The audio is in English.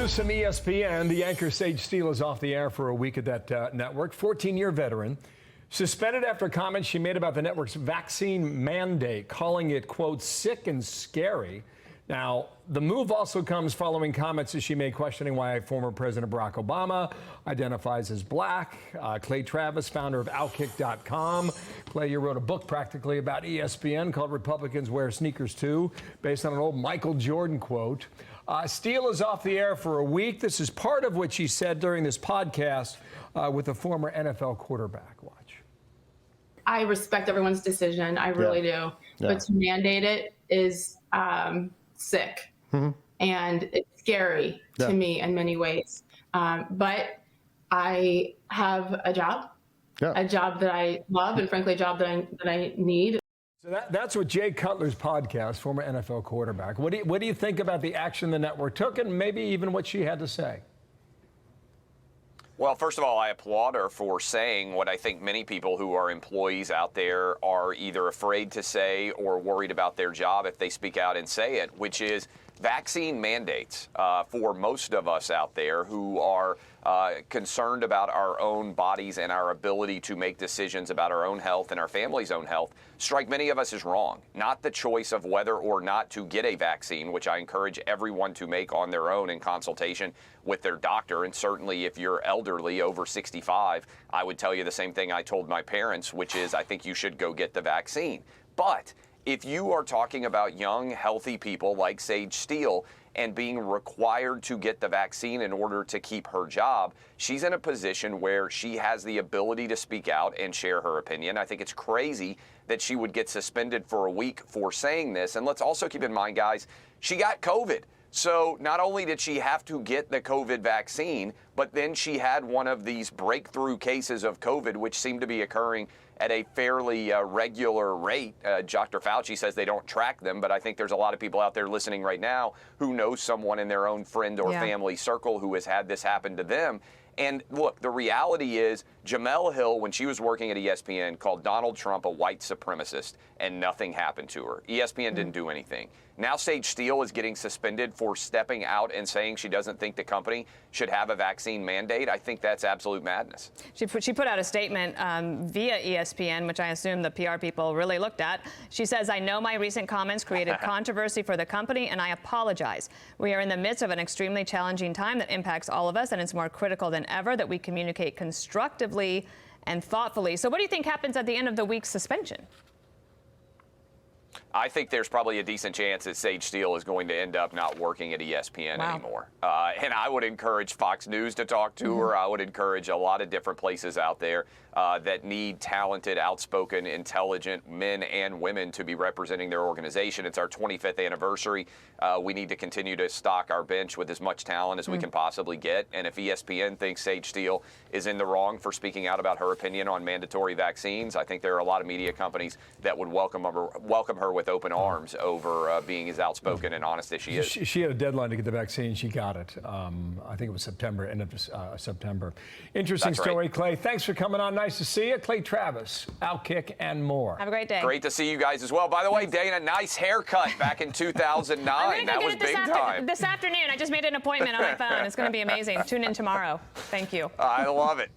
news from ESPN. The anchor Sage Steele is off the air for a week at that network. 14-year veteran. Suspended after comments she made about the network's vaccine mandate, calling it, quote, sick and scary. Now, the move also comes following comments that she made questioning why former President Barack Obama identifies as black. Clay Travis, founder of OutKick.com. Clay, you wrote a book practically about ESPN called Republicans Wear Sneakers Too, based on an old Michael Jordan quote. Steele is off the air for a week. This is part of what she said during this podcast with a former NFL quarterback. Watch. I respect everyone's decision. I really do. Yeah. But to mandate it is sick. And it's scary to me in many ways. But I have a job that I love, and frankly, a job that I need. So that's what Jay Cutler's podcast, former NFL quarterback. What do you think about the action the network took, and maybe even what she had to say? Well, first of all, I applaud her for saying what I think many people who are employees out there are either afraid to say or worried about their job if they speak out and say it, which is vaccine mandates for most of us out there who are concerned about our own bodies and our ability to make decisions about our own health and our family's own health strike many of us as wrong. Not the choice of whether or not to get a vaccine, which I encourage everyone to make on their own in consultation with their doctor. And certainly if you're elderly, over 65, I would tell you the same thing I told my parents, which is I think you should go get the vaccine. But if you are talking about young, healthy people like Sage Steele and being required to get the vaccine in order to keep her job, she's in a position where she has the ability to speak out and share her opinion. I think it's crazy that she would get suspended for a week for saying this. And let's also keep in mind, guys, she got COVID. So not only did she have to get the COVID vaccine, but then she had one of these breakthrough cases of COVID, which seemed to be occurring at a fairly regular rate. Dr. Fauci says they don't track them, but I think there's a lot of people out there listening right now who know someone in their own friend or family circle who has had this happen to them. And look, the reality is Jamel Hill, when she was working at ESPN, called Donald Trump a white supremacist, and nothing happened to her. ESPN didn't do anything. Now Sage Steele is getting suspended for stepping out and saying she doesn't think the company should have a vaccine mandate. I think that's absolute madness. She put out a statement via ESPN, which I assume the PR people really looked at. She says, I know my recent comments created controversy for the company, and I apologize. We are in the midst of an extremely challenging time that impacts all of us, and it's more critical than ever that we communicate constructively and thoughtfully. So what do you think happens at the end of the week's suspension? I think there's probably a decent chance that Sage Steele is going to end up not working at ESPN anymore. And I would encourage Fox News to talk to her. I would encourage a lot of different places out there that need talented, outspoken, intelligent men and women to be representing their organization. It's our 25th anniversary. We need to continue to stock our bench with as much talent as we can possibly get. And if ESPN thinks Sage Steele is in the wrong for speaking out about her opinion on mandatory vaccines, I think there are a lot of media companies that would welcome her with open arms over being as outspoken and honest as she is. She had a deadline to get the vaccine. She got it. I think it was September, end of September. Interesting story, right. Clay. Thanks for coming on. Nice to see you. Clay Travis, OutKick, and more. Have a great day. Great to see you guys as well. By the way, Dana, nice haircut back in 2009. That was big time. This afternoon. I just made an appointment on my phone. It's going to be amazing. Tune in tomorrow. Thank you. I love it.